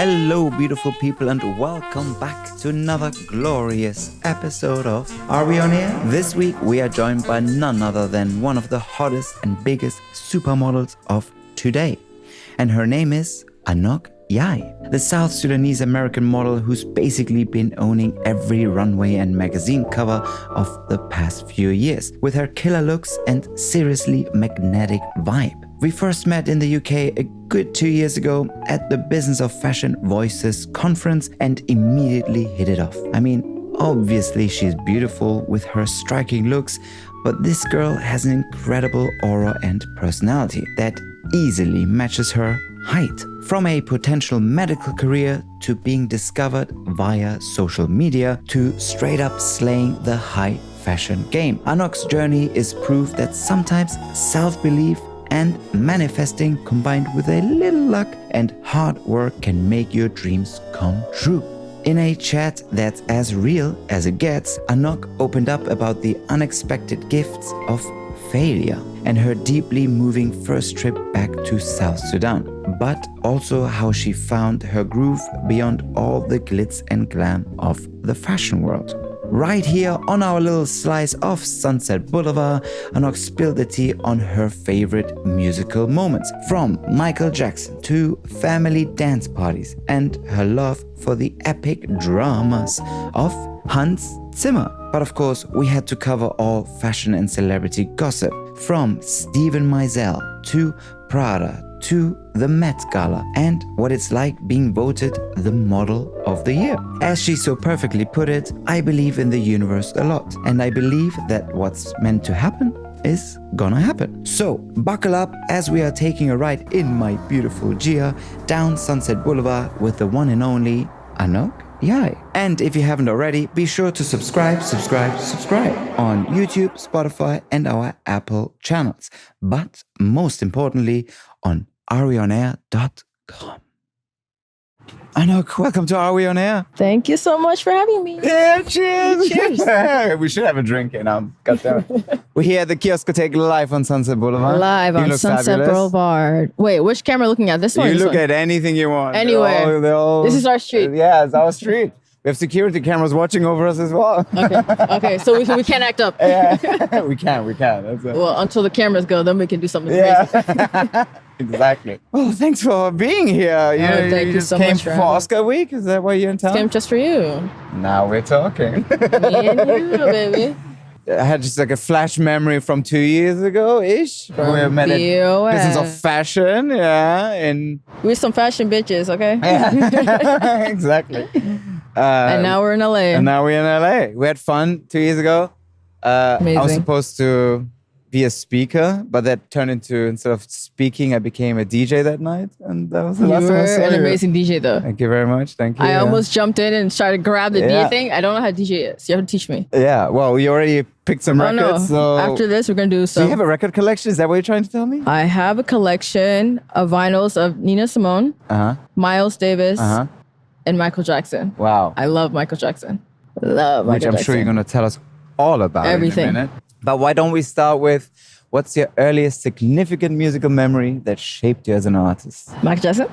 Hello, beautiful people, and welcome back to another glorious episode of Are We On Air? This week, we are joined by none other than one of the hottest and biggest supermodels of today. And her name is Anok Yai, the South Sudanese American model who's basically been owning every runway and magazine cover of the past few years with her killer looks and seriously magnetic vibe. We first met in the UK a good 2 years ago at the Business of Fashion Voices conference and immediately hit it off. I mean, obviously she's beautiful with her striking looks, but this girl has an incredible aura and personality that easily matches her height. From a potential medical career to being discovered via social media to straight up slaying the high fashion game, Anok's journey is proof that sometimes self-belief and manifesting combined with a little luck and hard work can make your dreams come true. In a chat that's as real as it gets, Anok opened up about the unexpected gifts of failure and her deeply moving first trip back to South Sudan, but also how she found her groove beyond all the glitz and glam of the fashion world. Right here on our little slice of Sunset Boulevard, Anok spilled the tea on her favorite musical moments, from Michael Jackson to family dance parties, and her love for the epic dramas of Hans Zimmer. But of course, we had to cover all fashion and celebrity gossip, from Steven Meisel to PRADA to the Met Gala, and what it's like being voted the model of the year. As she so perfectly put it, I believe in the universe a lot, and I believe that what's meant to happen is gonna happen. So buckle up as we are taking a ride in my beautiful Gia down Sunset Boulevard with the one and only Anok Yai. And if you haven't already, be sure to subscribe on YouTube, Spotify, and our Apple channels. But most importantly, on areonair.com. Anok, welcome to Are We On Air? Thank you so much for having me. Yeah, cheers! Cheers. We should have a drink, Goddammit. We're here at the Kioskothek live on Sunset Boulevard. Live on Sunset fabulous. Boulevard. Wait, which camera are you looking at? This one? You This look one? at anything you want. Anywhere. They're all, This is our street. Yeah, it's our street. We have security cameras watching over us as well. Okay, so we can't act up. Yeah, we can. That's it. Well, until the cameras go, then we can do something Yeah, crazy. exactly. Well, thanks for being here. Thank you just so came much for for having me. Oscar week. Is that why you're in town? Came just for you. Now we're talking. Me and you, baby. I had just like a flash memory from 2 years ago-ish. From We met at BOS. Business of Fashion, yeah, and We're some fashion bitches, okay? yeah, exactly. And now we're in LA. And now we're in LA. We had fun 2 years ago. I was Amazing. supposed to be a speaker, but that turned into, instead of speaking, I became a DJ that night. And that was the You last time I were saw an you. amazing DJ, though. Thank you very much. Thank you. I almost jumped in and started to grab the Yeah. DJ thing. I don't know how DJ is. You have to teach me. Yeah, well, we already picked some Oh, no. records. So After this, we're going to do do some. you have a record collection? Is that what you're trying to tell me? I have a collection of vinyls of Nina Simone, Uh-huh. Miles Davis, Uh-huh. and Michael Jackson. Wow. I love Michael Jackson. Love Which Michael I'm Jackson. sure you're going to tell us all about Everything. in a minute. But why don't we start with, what's your earliest significant musical memory that shaped you as an artist? Michael Jackson.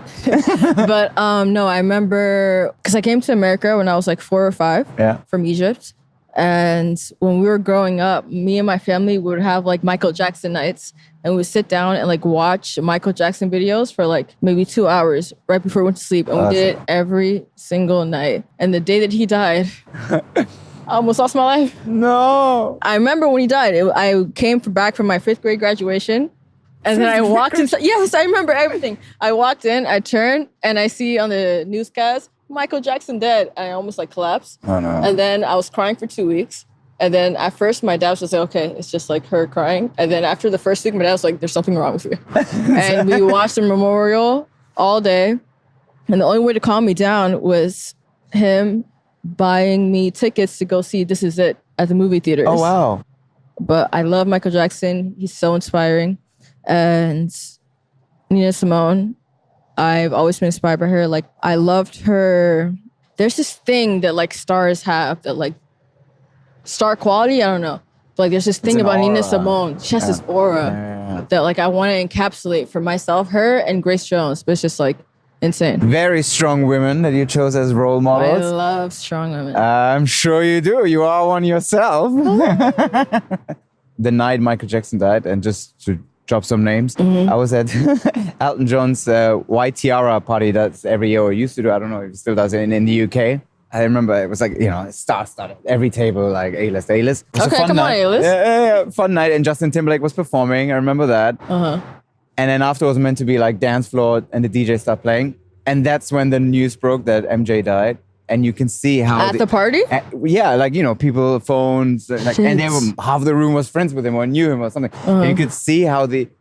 But no, I remember, because I came to America when I was like 4 or 5 Yeah. from Egypt. And when we were growing up, me and my family would have like Michael Jackson nights, and we would sit down and like watch Michael Jackson videos for like maybe 2 hours right before we went to sleep. And we did it every single night. And the day that he died, I almost lost my life. No. I remember when he died, I came back from my 5th grade graduation. And then I walked inside. Yes, I remember everything. I walked in, I turned, and I see on the newscast, Michael Jackson dead. And I almost like collapsed. Oh, no. And then I was crying for 2 weeks. And then at first my dad was just like, okay, it's just like her crying. And then after the first week, my dad was like, there's something wrong with you. And we watched the memorial all day. And the only way to calm me down was him buying me tickets to go see This Is It at the movie theaters. Oh, wow. But I love Michael Jackson. He's so inspiring. And Nina Simone, I've always been inspired by her. Like, I loved her. There's this thing that like stars have that like star quality. I don't know. But like there's this thing an about Nina aura. Simone. She has this aura Yeah. that like I want to encapsulate for myself, her and Grace Jones. But it's just like insane. Very strong women that you chose as role I models. love strong women. I'm sure you do. You are one yourself. The night Michael Jackson died, and just to drop some names, I was at Elton John's White Tiara party that's every year, or used to do. I don't know if he still does it in the UK. I remember it was like, star-studded. Every table, like A-list. It was a Okay, fun come night. on, A-list. Yeah, fun night. And Justin Timberlake was performing. I remember that. Uh-huh. And then afterwards, it was meant to be like dance floor, and the DJ started playing. And that's when the news broke that MJ died. And you can see how At the party? Yeah, like people, phones, like, and they were, half the room was friends with him or knew him or something. And you could see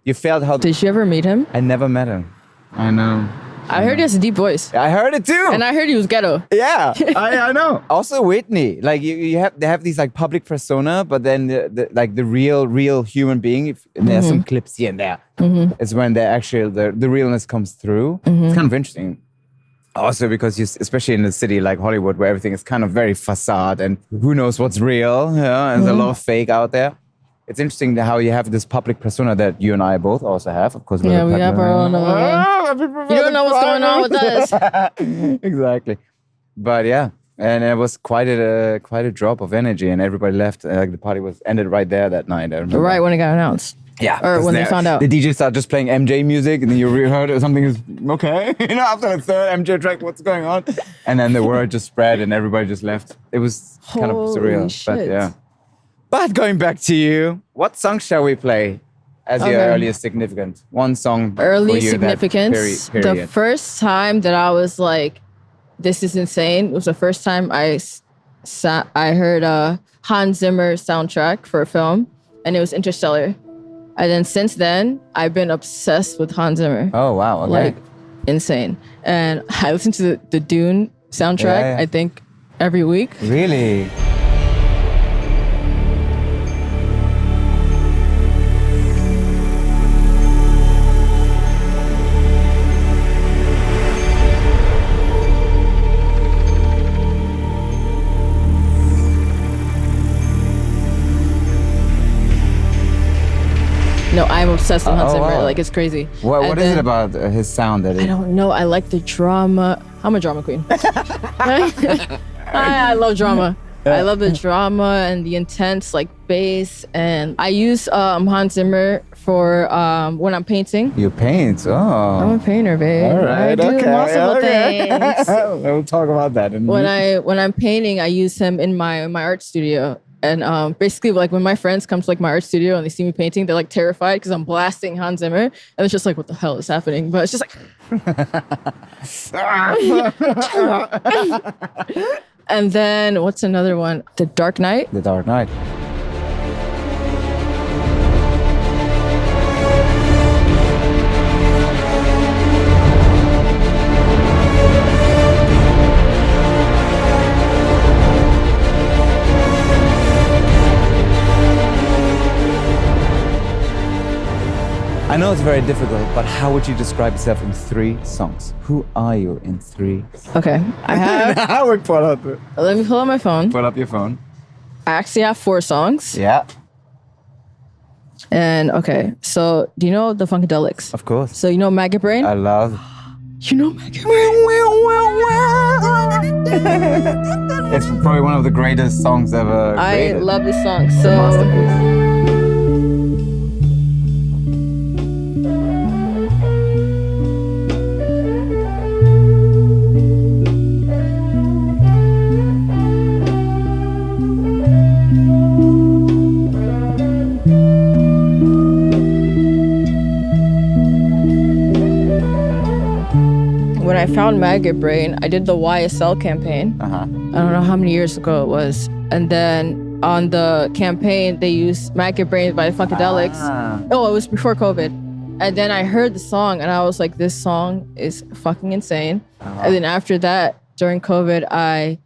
you felt how. Did you ever meet him? I never met him. I know. I heard he has a deep voice. I heard it too. And I heard he was ghetto. Yeah, I know. Also Whitney, like they have these like public persona, but then the real human being. And there's some clips here and there. It's when the realness comes through. It's kind of interesting. Also because especially in a city like Hollywood, where everything is kind of very facade and who knows what's real, and there's a lot of fake out there. It's interesting how you have this public persona that you and I both also have. Of course, we have our own. You don't know what's going on with us. Exactly, but yeah, and it was quite a drop of energy, and everybody left. Like the party was ended right there that night. I remember. Right when it got announced. Yeah, or when they found out. The DJ started just playing MJ music, and then you heard something is okay. After the third MJ track, what's going on? And then the word just spread, and everybody just left. It was kind of surreal, shit. but yeah. But going back to you, what song shall we play as your earliest significant? One song. Early for you significance. period. The first time that I was like, "This is insane," was the first time I heard Hans Zimmer soundtrack for a film, and it was Interstellar. And then since then, I've been obsessed with Hans Zimmer. Oh wow! Okay. Like insane. And I listen to the Dune soundtrack. Yeah. I think every week. Really. No, I'm obsessed with Hans Zimmer. Wow. Like, it's crazy. What is it about his sound that I don't know. I like the drama. I'm a drama queen. I love drama. I love the drama and the intense like bass. And I use Hans Zimmer for when I'm painting. You paint? Oh. I'm a painter, babe. All right. I do multiple things. We'll talk about that. When I'm painting, I use him in my art studio. And basically, like when my friends come to like my art studio and they see me painting, they're like terrified because I'm blasting Hans Zimmer, and it's just like, what the hell is happening? But it's just like, and then what's another one? The Dark Knight. The Dark Knight. I know it's very difficult, but how would you describe yourself in 3 songs? Who are you in 3 songs? Okay, I have. Let me pull up my phone. Pull up your phone. I actually have 4 songs. Yeah. And okay, so do you know the Funkadelics? Of course. So you know Maggot Brain? I love. You know Maggot Brain? It's probably one of the greatest songs ever created. I love this song. It's a masterpiece. When I found Maggot Brain, I did the YSL campaign. I don't know how many years ago it was. And then on the campaign, they used Maggot Brain by the Funkadelics. Oh, it was before COVID. And then I heard the song and I was like, this song is fucking insane. And then after that, during COVID, I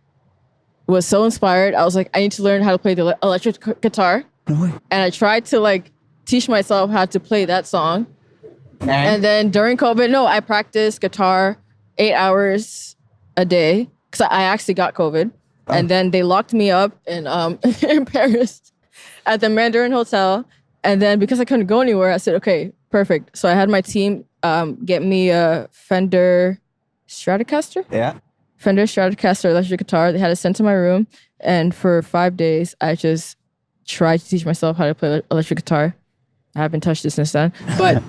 was so inspired. I was like, I need to learn how to play the electric guitar. No way. And I tried to like teach myself how to play that song. And then during COVID, I practiced guitar 8 hours a day because I actually got COVID. And then they locked me up in in Paris at the Mandarin Hotel. And then because I couldn't go anywhere, I said, okay, perfect. So I had my team get me a Fender Stratocaster? Yeah. Fender Stratocaster electric guitar. They had it sent to my room. And for 5 days, I just tried to teach myself how to play electric guitar. I haven't touched it since then. But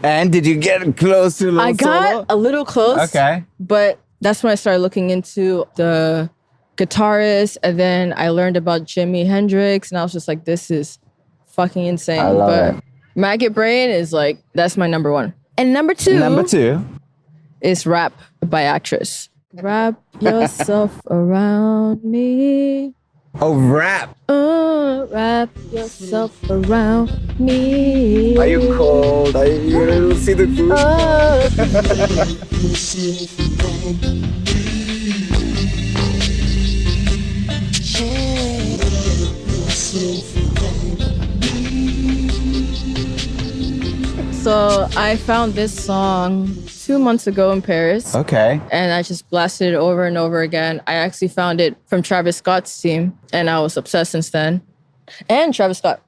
And did you get close to a little I got solo? a little close. Okay. But that's when I started looking into the guitarist. And then I learned about Jimi Hendrix. And I was just like, this is fucking insane. I love but it. Maggot Brain is like, that's my number one. And number two is Rap by Actress. Wrap yourself around me. Oh, rap. Wrap yourself around me. Are you cold? Are you see the food? So I found this song 2 months ago in Paris. Okay. And I just blasted it over and over again. I actually found it from Travis Scott's team, and I was obsessed since then. And Travis Scott.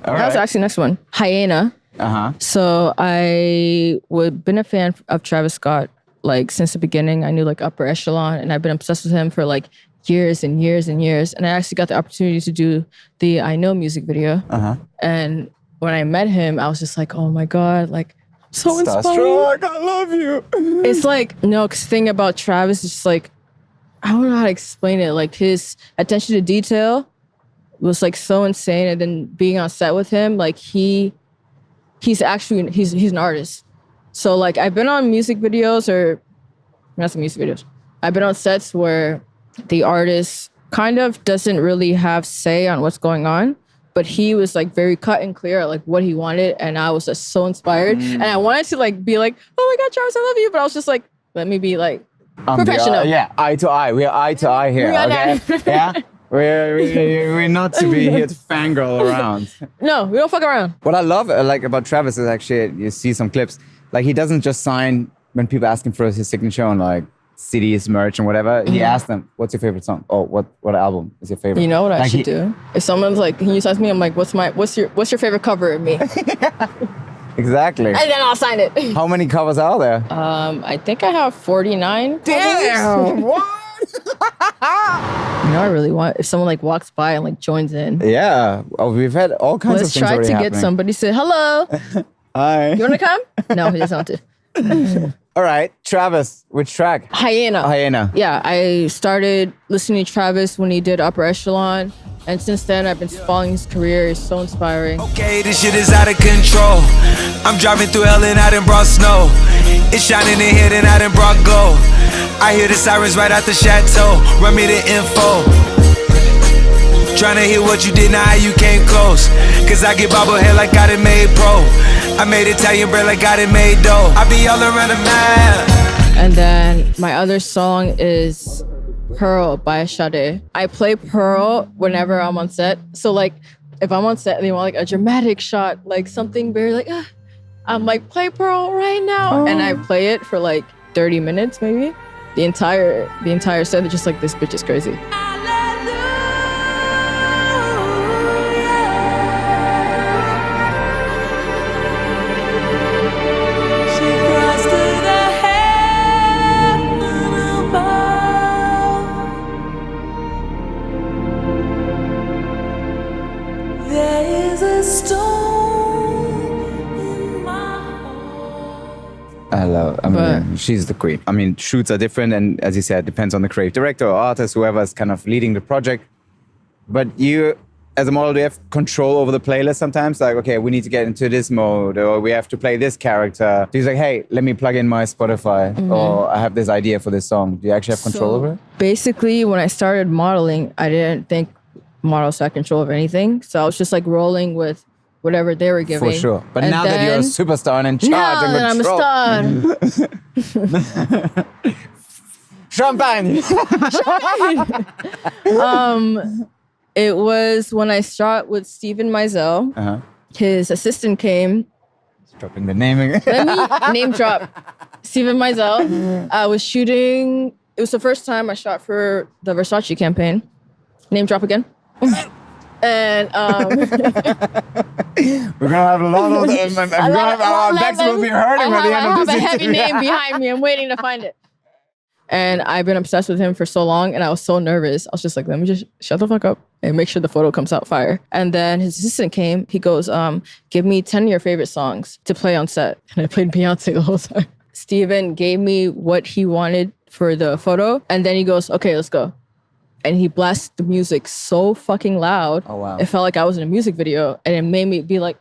All That was right. actually the next one. Hyena. Uh-huh. So I would been a fan of Travis Scott like since the beginning. I knew like Upper Echelon, and I've been obsessed with him for like years and years and years. And I actually got the opportunity to do the I Know music video. Uh-huh. And when I met him, I was just like, oh my God, like so inspired. Starstruck, I love you. It's like, no, because the thing about Travis is just like, I don't know how to explain it. Like his attention to detail was like so insane. And then being on set with him, like he's an artist. So like I've been on music videos or not some music videos. I've been on sets where the artist kind of doesn't really have say on what's going on. But he was like very cut and clear, like what he wanted. And I was just so inspired. And I wanted to like be like, oh my God, Travis, I love you. But I was just like, let me be like professional. Yeah, eye to eye. We are eye to eye here. We are Okay. Yeah. We're not to be here to fangirl around. No, we don't fuck around. What I love like about Travis is actually you see some clips. Like he doesn't just sign when people ask him for his signature on like CDs, merch, and whatever. He asks them, "What's your favorite song? Oh, what album is your favorite?" You know what I like should do? If someone's like, can you sign me? I'm like, what's your favorite cover of me? Exactly. And then I'll sign it. How many covers are there? I think I have 49. Damn! What? You know, I really want if someone like walks by and like joins in. Yeah. Oh, we've had all kinds Let's of things try already to happening. get somebody to say hello. Hi. You want to come? No, he doesn't want to. All right, Travis. Which track? Hyena. Yeah, I started listening to Travis when he did Upper Echelon. And since then, I've been following his career. It's so inspiring. Okay, this shit is out of control. I'm driving through hell and I done brought snow. It's shining in here and I done brought gold. I hear the sirens right out the chateau. Run me the info. Tryna hear what you did, now how you came close. Cause I get bobblehead like I done made pro. I made Italian bread like I done made dough. I be all around the map. And then my other song is Pearl by Sade. I play Pearl whenever I'm on set. So like, if I'm on set and they want like a dramatic shot, like something very like, I'm like, play Pearl right now. And I play it for like 30 minutes maybe. The entire set, they're just like, this bitch is crazy. I mean, she's the queen. I mean, shoots are different, and as you said, depends on the creative director or artist, whoever is kind of leading the project. But you, as a model, do you have control over the playlist sometimes? Like, okay, we need to get into this mode, or we have to play this character. Do you like, hey, let me plug in my Spotify, or I have this idea for this song? Do you actually have control over it? Basically, when I started modeling, I didn't think models had control over anything. So I was just like rolling with whatever they were giving. For sure. But and now that you're a superstar and in charge now and that control. I'm a star. Champagne! It was when I shot with Steven Meisel. Uh-huh. His assistant came. Dropping the naming. Let me name drop Steven Meisel. I was shooting. It was the first time I shot for the Versace campaign. Name drop again. And we're gonna have a lot of them. Our backs will be hurting by the end of this I have a heavy interview. name behind me. I'm waiting to find it. And I've been obsessed with him for so long, and I was so nervous. I was just like, let me just shut the fuck up and make sure the photo comes out fire. And then his assistant came. He goes, give me 10 of your favorite songs to play on set. And I played Beyonce the whole time. Steven gave me what he wanted for the photo. And then he goes, okay, let's go. And he blasted the music so fucking loud. Oh, wow. It felt like I was in a music video. And it made me be like,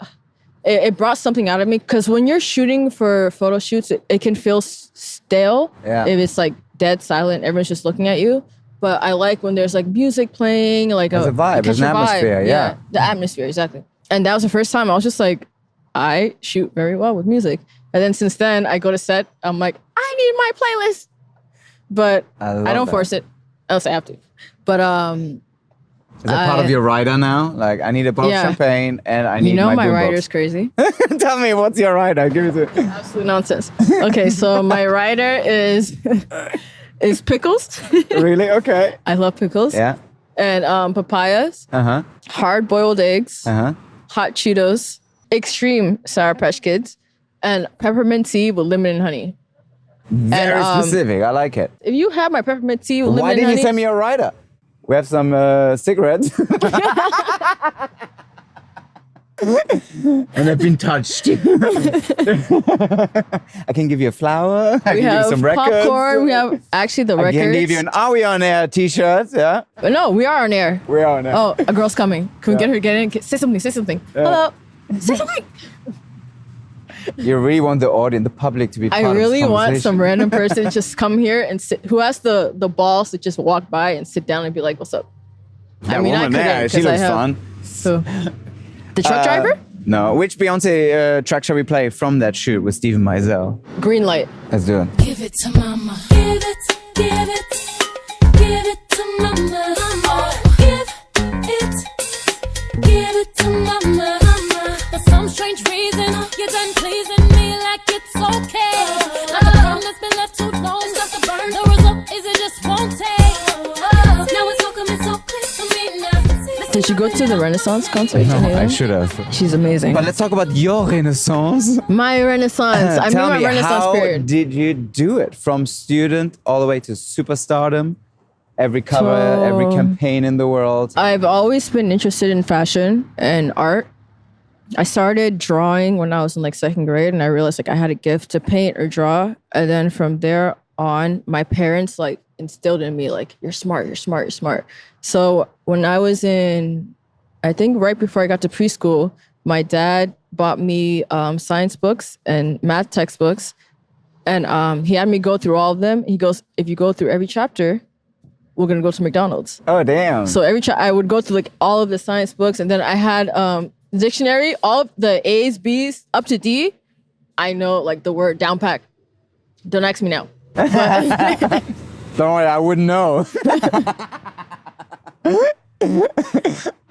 it brought something out of me. Because when you're shooting for photo shoots, it can feel stale. Yeah. If it's like dead silent, everyone's just looking at you. But I like when there's like music playing, like There's a vibe, there's an atmosphere, yeah. The atmosphere, exactly. And that was the first time I was just like, I shoot very well with music. And then since then, I go to set, I'm like, I need my playlist. But I don't force it, else I have to. But is that part of your rider now? Like, I need a bottle of champagne and I need my boombox. rider's crazy. Tell me, what's your rider? Give it to me. Absolute nonsense. Okay, so my rider is pickles. Really? Okay. I love pickles. Yeah. And papayas. Uh-huh. Hard-boiled eggs. Uh-huh. Hot Cheetos. Extreme Sour Patch Kids. And peppermint tea with lemon and honey. Very specific. I like it. If you have my peppermint tea with lemon and honey... Why didn't you send me a rider? We have some cigarettes. And I've been touched. I can give you a flower. I can give you some records. Popcorn. We have actually the records. I can give you an Are We On Air t-shirt. Yeah. But no, we are on air. We are on air. Oh, a girl's coming. Can we get her to get in? Say something. Say something. Yeah. Hello. Say something. You really want the audience, the public to be part I of really this want some conversation. random person to just come here and sit, who has the balls to just walk by and sit down and be like, what's up? That woman there, she looks fun. So, the truck driver? No. Which Beyonce track shall we play from that shoot with Steven Meisel? Green light. Let's do it. Give it to mama. Give it, give it, give it to mama. Give it to mama. For some strange reason, you're done pleasing me like it's okay. Like a bomb that's been left too long, stuff to burn. The result is it just won't take. Now it's all coming so clear to me now. Did you go to the Renaissance concert? No, I should have. She's amazing. But let's talk about your Renaissance. My Renaissance. I mean, Tell my me, Renaissance how period. did you do it? From student all the way to superstardom? Every cover, every campaign in the world. I've always been interested in fashion and art. I started drawing when I was in like second grade, and I realized like I had a gift to paint or draw. And then from there on, my parents like instilled in me like, you're smart, you're smart, you're smart. So when I was in, I think right before I got to preschool, my dad bought me science books and math textbooks. And he had me go through all of them. He goes, if you go through every chapter, we're going to go to McDonald's. Oh, damn. So I would go through like all of the science books. And then I had dictionary, all of the A's, B's, up to D. I know like the word down pack. Don't ask me now. Don't worry, I wouldn't know.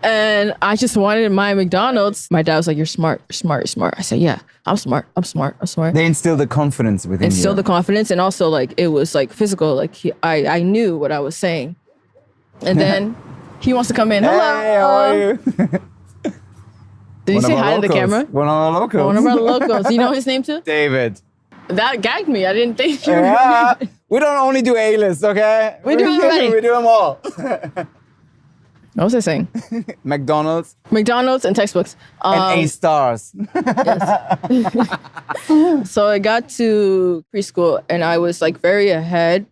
And I just wanted my McDonald's. My dad was like, you're smart, you're smart, you're smart. I said, yeah, I'm smart, I'm smart, I'm smart. They instill the confidence within you. Instill the confidence, and also like it was like physical. Like I knew what I was saying. And then he wants to come in. Hello. Hey, how are you? Did you say hi to the camera? One of our locals. One of our locals. You know his name too? David. That gagged me. I didn't think you were Yeah. gonna- We don't only do A-list, okay? We do everybody. We do them all. What was I saying? McDonald's McDonald's and textbooks. and A-stars. So I got to preschool and I was like very ahead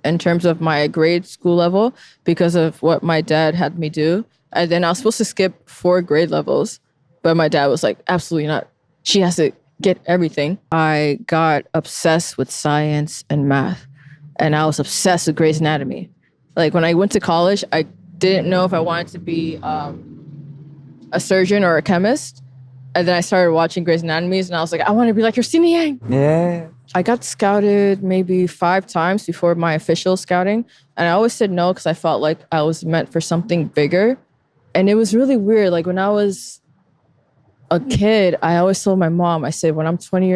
in terms of my grade school level because of what my dad had me do. And then I was supposed to skip 4 grade levels, but my dad was like, absolutely not. She has to get everything. I got obsessed with science and math, and I was obsessed with Grey's Anatomy. Like when I went to college, I didn't know if I wanted to be a surgeon or a chemist. And then I started watching Grey's Anatomy, and I was like, I want to be like Christina Yang. Yeah. I got scouted maybe 5 times before my official scouting. And I always said no because I felt like I was meant for something bigger. And it was really weird. Like when I was a kid, I always told my mom, I said, when I'm 20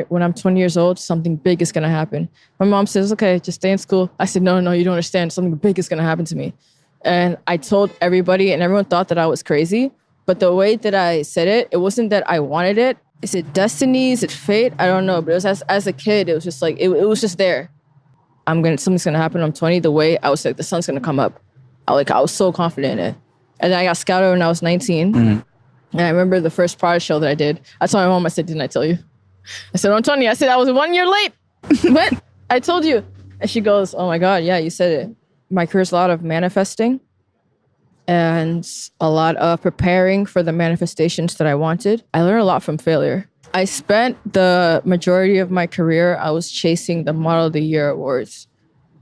years old, something big is going to happen. My mom says, okay, just stay in school. I said, no, you don't understand. Something big is going to happen to me. And I told everybody, and everyone thought that I was crazy. But the way that I said it, it wasn't that I wanted it. Is it destiny? Is it fate? I don't know. But it was as a kid, it was just like, it was just there. something's gonna happen. I'm 20. The way I was like, the sun's gonna come up. I was so confident in it. And then I got scouted when I was 19. And I remember the first PRADA show that I did. I told my mom, I said, didn't I tell you? I said, Antonia, I said, I was 1 year late. What? I told you. And she goes, oh my God, yeah, you said it. My career's a lot of manifesting and a lot of preparing for the manifestations that I wanted. I learned a lot from failure. I spent the majority of my career, I was chasing the Model of the Year awards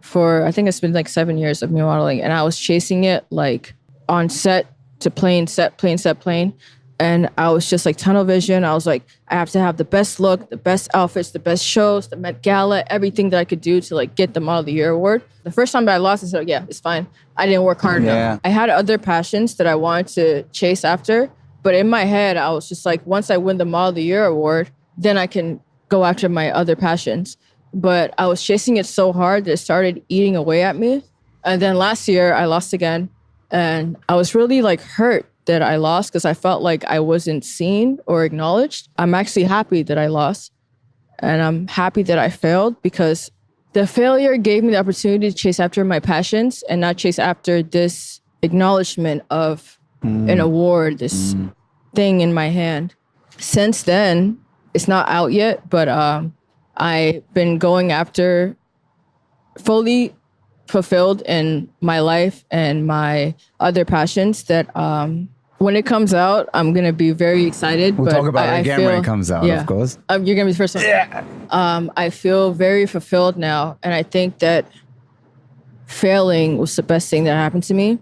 for, I think it's been like 7 years of me modeling. And I was chasing it like on set to plane. And I was just like tunnel vision. I was like, I have to have the best look, the best outfits, the best shows, the Met Gala, everything that I could do to like get the Model of the Year award. The first time that I lost, I said, yeah, it's fine. I didn't work hard enough. I had other passions that I wanted to chase after. But in my head, I was just like, once I win the Model of the Year award, then I can go after my other passions. But I was chasing it so hard that it started eating away at me. And then last year, I lost again. And I was really like hurt that I lost because I felt like I wasn't seen or acknowledged. I'm actually happy that I lost. And I'm happy that I failed because the failure gave me the opportunity to chase after my passions and not chase after this acknowledgement of an award, this thing in my hand. Since then, it's not out yet, but I've been going after fully fulfilled in my life and my other passions that when it comes out, I'm going to be very excited. We'll talk about it again when it comes out, of course. You're going to be the first one. Yeah. I feel very fulfilled now. And I think that failing was the best thing that happened to me.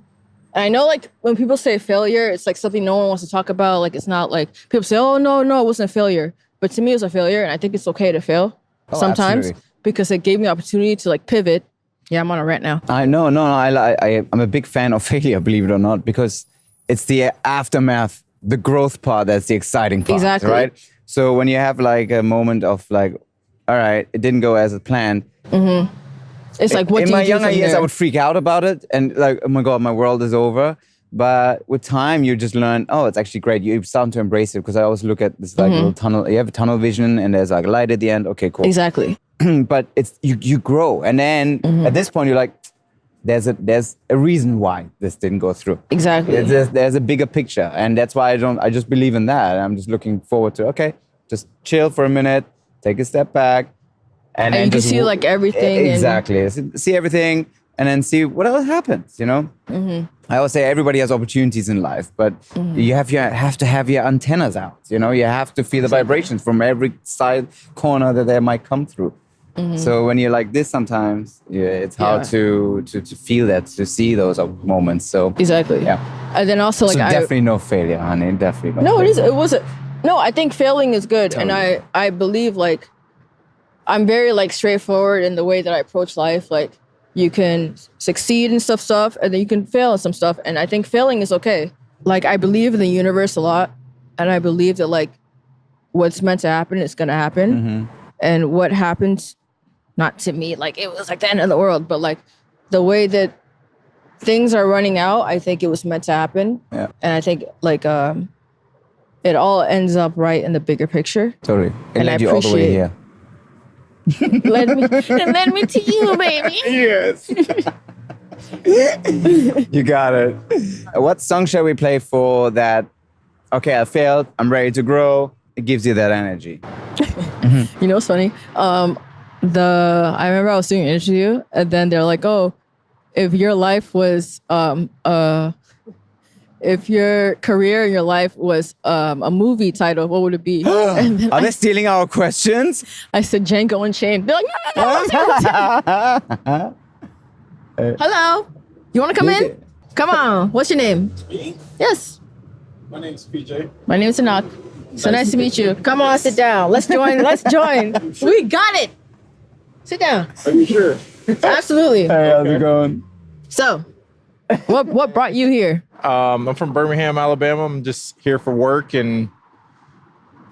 And I know like when people say failure, it's like something no one wants to talk about. Like it's not like people say, oh, no, it wasn't a failure. But to me, it was a failure. And I think it's okay to fail sometimes because it gave me the opportunity to like pivot. Yeah, I'm on a rant now. I'm a big fan of failure, believe it or not, because it's the aftermath, the growth part that's the exciting part. Exactly. Right? So when you have like a moment of like, all right, it didn't go as planned. It's like, what do you do from there? In my younger years, I would freak out about it and like, oh my God, my world is over. But with time, you just learn, oh, it's actually great. You start to embrace it because I always look at this like little tunnel. You have a tunnel vision and there's like a light at the end. Okay, cool. Exactly. But it's you grow. And then at this point, you're like, there's a reason why this didn't go through. Exactly. There's a bigger picture. And that's why I just believe in that. I'm just looking forward to, okay, just chill for a minute, take a step back. And then you can see like everything. Exactly. See everything and then see what else happens, you know? I always say everybody has opportunities in life, but you have to have your antennas out, you know? You have to feel the vibrations from every side corner that they might come through. So when you're like this sometimes, it's hard to feel that, to see those moments. So exactly. Yeah. And then also like definitely no failure, honey. Definitely no failure. It wasn't. No, I think failing is good. Totally. And I believe like I'm very like straightforward in the way that I approach life. Like you can succeed in stuff, and then you can fail in some stuff. And I think failing is okay. Like I believe in the universe a lot. And I believe that like what's meant to happen is going to happen. And what happens, not to me, like it was like the end of the world, but like the way that things are running out, I think it was meant to happen. Yeah. And I think like it all ends up right in the bigger picture. Totally. It led you all the way here. led me to you, baby. Yes. You got it. What song shall we play for that? Okay, I failed. I'm ready to grow. It gives you that energy. You know what's funny? I remember I was doing an interview, and then they're like, "Oh, if your life was if your career in your life was a movie title, what would it be?" Are they stealing our questions? I said Django Unchained. They're like, no. Hello, you want to come in? Come on. What's your name? Me? Yes. My name's PJ. My name is Anok. So nice to meet you. Come on, sit down. Let's join. We got it. Sit down. Are you sure? Absolutely. Hey, how's it going? So, what brought you here? I'm from Birmingham, Alabama. I'm just here for work and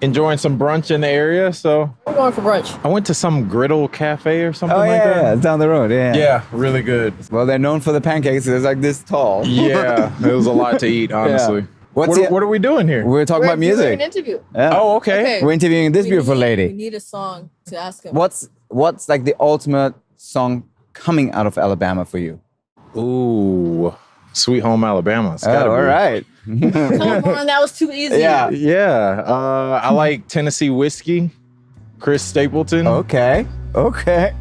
enjoying some brunch in the area. So We're going for brunch. I went to some griddle cafe or something Oh, like yeah, that. it's down the road, yeah. Yeah, really good. Well, they're known for the pancakes. It's like this tall. Yeah, it was a lot to eat, honestly. What are we doing here? We're talking about We're doing music. an interview. Yeah. Oh, okay. We're interviewing this beautiful We lady. need a song to ask him. What's like the ultimate song coming out of Alabama for you? Ooh, Sweet Home Alabama. It's Oh, gotta be. all right. Come on, that was too easy. Yeah. I like Tennessee whiskey. Chris Stapleton. Okay. Okay.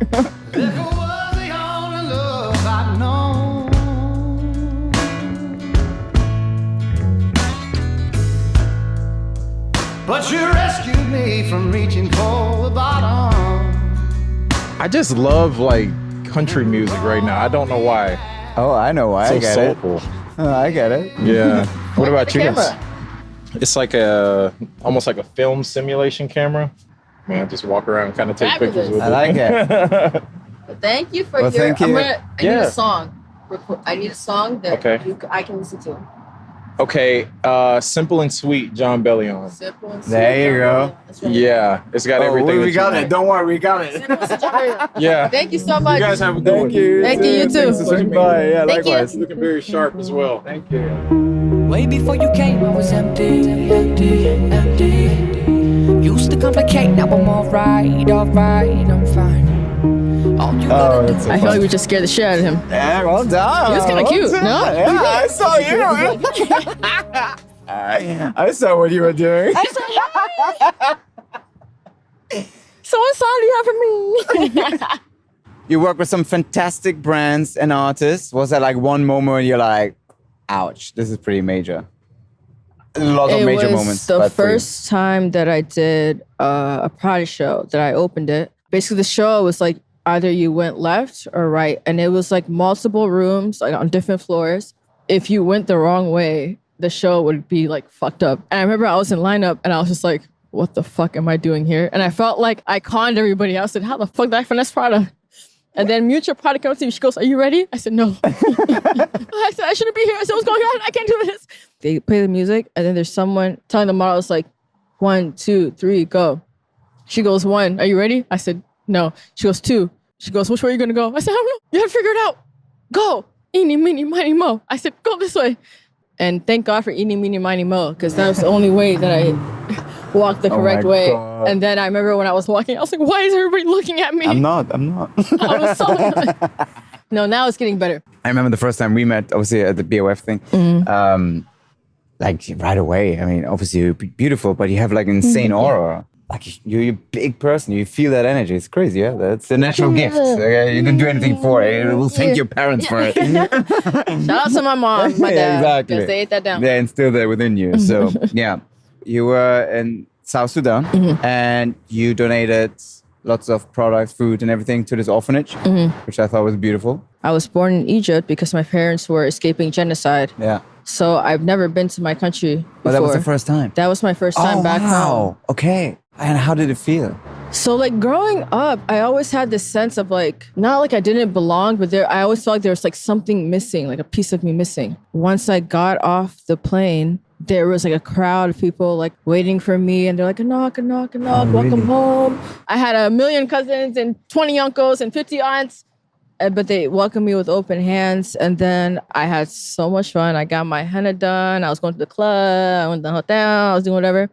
But you rescued me from reaching for the bottom. I just love like country music right now. I don't know why. Oh, I know why. So I get soulful. it. Oh, I get it. Yeah. What about you guys? Camera. It's like almost like a film simulation camera. Man, just walk around and kind of take Fabulous. pictures with I it. like it. But thank you for Well, your. thank you. I need Yeah. a song. I need a song that Okay. I can listen to. Okay, Simple and Sweet, John Bellion. Simple and There you go. That's right. Yeah, it's got everything. we that got you it. want. Don't worry, we got it. Simple and John. Yeah. Thank you so much. You guys have a good one. Thank you. Thank you, you too. Thanks for swinging by. Yeah, Thank you. likewise. Looking very sharp as well. Thank you. Way before you came, I was empty, empty. Used to complicate, now I'm alright, I'm fine. All you gotta do that's so I feel fun. like we just scared the shit out of him. Yeah, well done. He was kinda Well cute, done. no? Yeah, I saw you. I saw what you were doing. So what song do you have for me? You work with some fantastic brands and artists. Was there like one moment where you're like, ouch, this is pretty major? A lot of It major was moments. the but for you. first time that I did a PRADA show that I opened it. Basically, the show was like either you went left or right, and it was like multiple rooms, like on different floors. If you went the wrong way, the show would be like fucked up. And I remember I was in lineup, and I was just like, "What the fuck am I doing here?" And I felt like I conned everybody. I said, "How the fuck did I finesse PRADA?" And then mutual PRADA comes to me. She goes, "Are you ready?" I said, "No." I said, "I shouldn't be here." I said, "What's going on? I can't do this." They play the music, and then there's someone telling the models like, 1, 2, 3, go. She goes, 1, are you ready? I said, no. She goes, 2. She goes, which way are you gonna go? I said, I don't know. You have to figure it out. Go. Eeny, meeny, miny, mo. I said, go this way. And thank God for eeny, meeny, miny, mo, because that was the only way that I walked the correct my way. God. And then I remember when I was walking, I was like, why is everybody looking at me? I'm not. I was so No, now it's getting better. I remember the first time we met, obviously at the BOF thing. Mm-hmm. Like right away. I mean, obviously you're beautiful, but you have like insane Mm-hmm. aura. Like you're a big person. You feel that energy. It's crazy. Yeah, that's a natural gift. Okay? You didn't do anything for it. You will thank your parents for it. Shout out to my mom, my Yeah, dad, exactly. because they ate that down. They instilled that within you. So yeah, you were in South Sudan Mm-hmm. and you donated lots of products, food, and everything to this orphanage, Mm-hmm. which I thought was beautiful. I was born in Egypt because my parents were escaping genocide. Yeah, So I've never been to my country before. but that was the first time. That was my first time back home. Okay. And how did it feel? So like growing up, I always had this sense of like, not like I didn't belong, but I always felt like there was like something missing, like a piece of me missing. Once I got off the plane, there was like a crowd of people like waiting for me, and they're like, knock, welcome home. I had 1 million cousins and 20 uncles and 50 aunts, but they welcomed me with open hands. And then I had so much fun. I got my henna done. I was going to the club. I went to the hotel. I was doing whatever.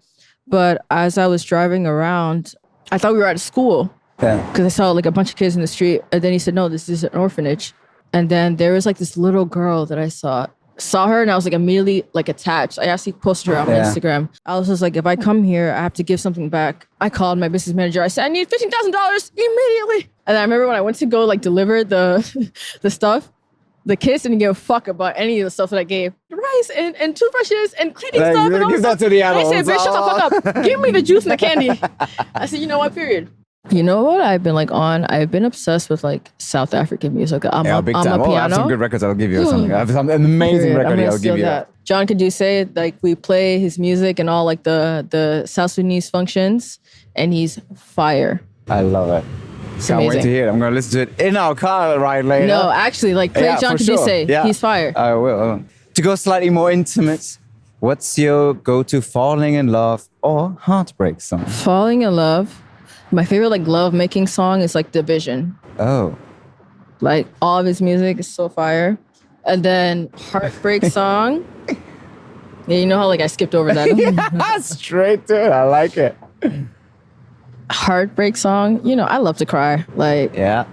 But as I was driving around, I thought we were at a school Yeah. because I saw like a bunch of kids in the street. And then he said, no, this is an orphanage. And then there was like this little girl that I saw her, and I was like immediately like attached. I actually posted her on my Yeah. Instagram. I was just like, if I come here, I have to give something back. I called my business manager. I said, I need $15,000 immediately. And I remember when I went to go like deliver the the stuff, the kids didn't give a fuck about any of the stuff that I gave. Rice and toothbrushes and cleaning Like, stuff. And all give this that stuff. to the And I said, adults. bitch, shut the fuck up. Give me the juice and the candy. I said, you know what, period. You know what I've been like on? I've been obsessed with like South African music. I'm Big a time. Oh, I have some piano. good records. I'll give you something. I have some an amazing Period. I'm record. gonna I'll give steal you. that. John Caduce, like we play his music and all like the South Sudanese functions, and he's fire. I love it. Can't wait amazing. to hear it. I'm gonna listen to it in our car right later. No, actually, like play Yeah, John for sure. Caduce. Yeah. He's fire. I will. To go slightly more intimate, what's your go-to falling in love or heartbreak song? Falling in love. My favorite like love making song is like Division. Oh, Like all of his music is so fire. And then heartbreak song. Yeah, you know how like I skipped over that. straight to it. I like it. Heartbreak song. You know, I love to cry. Like Yeah.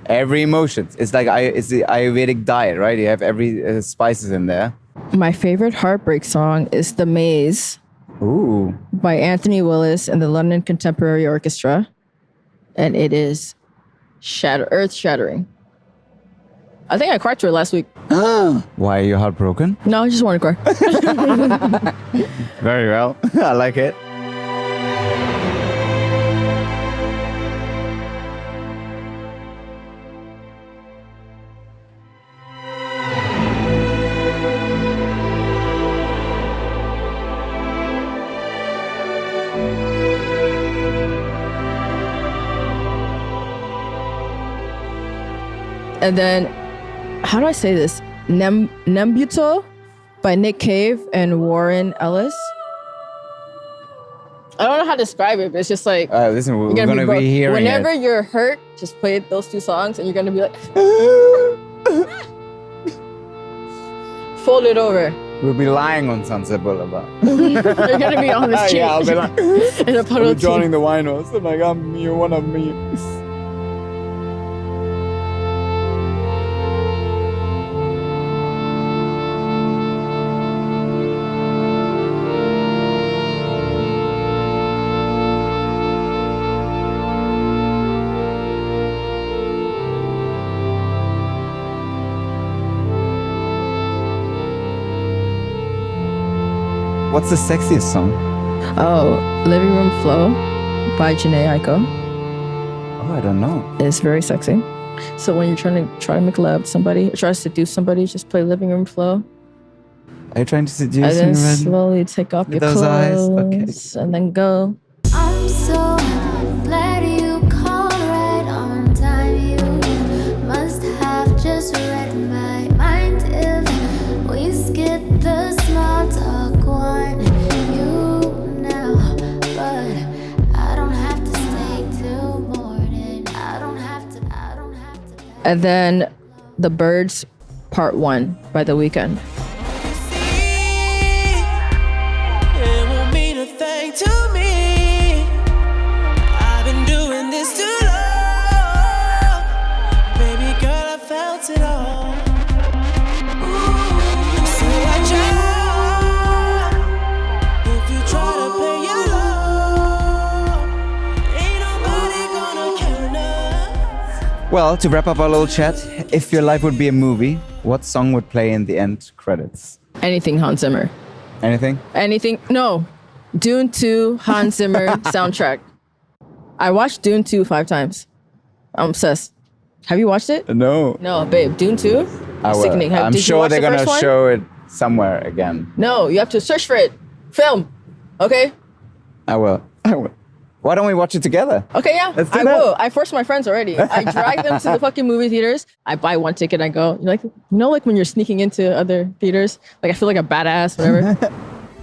Every emotion. It's like it's the Ayurvedic diet, right? You have every spices in there. My favorite heartbreak song is The Maze Ooh. by Anthony Willis and the London Contemporary Orchestra. And it is earth-shattering. I think I cried to it last week. Why are you heartbroken? No, I just want to cry. Very well. I like it. And then, how do I say this? Nembuto by Nick Cave and Warren Ellis. I don't know how to describe it, but it's just like... Listen, we're going to be hearing whenever it. you're hurt, just play those two songs and you're going to be like... Fold it over. We'll be lying on Sunset Boulevard. You're going to be on the street. Yeah, I'll be like... in a puddle I'll of be joining tea. the winos. I'm like, you're one of me. What's the sexiest song? Oh, Living Room Flow by Janae Aiko. Oh, I don't know. It's very sexy. So when you're trying to make love to somebody, or try to seduce somebody, just play Living Room Flow. Are you trying to seduce And then me, Red? slowly take off With your those eyes? clothes. Okay. And then go. I'm so glad you called right on time. You must have just read my mind. If we skip the small talk one, you know, but I don't have to stay till morning. I don't have to. And then The Birds Part 1 by The Weeknd. It won't mean a thing to me. I've been doing this too long. Baby girl, I felt it all. So watch out. If you try to play your love, ain't nobody gonna care enough. Well, to wrap up our little chat, if your life would be a movie, what song would play in the end credits? Anything Hans Zimmer. Anything? Anything? No. Dune 2 Hans Zimmer soundtrack. I watched Dune 2 5 times. I'm obsessed. Have you watched it? No. No, babe. Dune 2? I will. Sickening. I'm Did you sure watch they're the going first to one? show it somewhere again. No, you have to search for it. Film. Okay? I will. Why don't we watch it together? Okay, yeah. Let's do I that. will. I forced my friends already. I drag them to the fucking movie theaters. I buy one ticket and I go. Like, like when you're sneaking into other theaters? Like, I feel like a badass, whatever.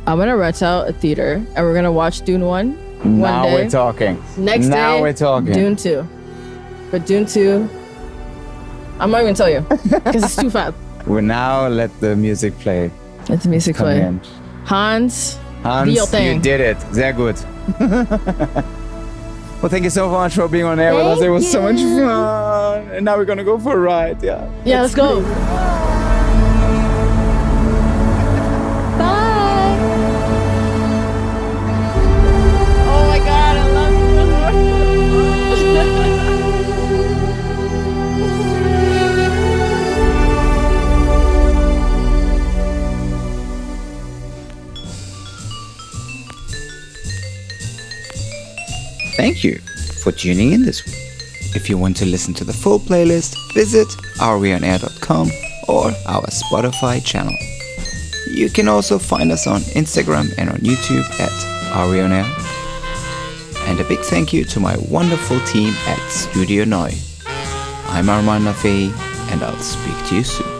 I'm going to rent out a theater and we're going to watch Dune 1 one Now day. we're talking. Next now day, we're talking. Dune 2. But Dune 2, I'm not even tell you because it's too fast. We now let the music play. Let the music Come play. in. Hans, Hans, do your thing. you did it. Sehr good. Well, thank you so much for being on air with us. It was so much fun. And now we're going to go for a ride. Yeah. Yeah, let's go. Bye. Oh my God, I love you. Thank you for tuning in this week. If you want to listen to the full playlist, visit areonair.com or our Spotify channel. You can also find us on Instagram and on YouTube at areonair. And a big thank you to my wonderful team at Studio Neu. I'm Armand Nafei, and I'll speak to you soon.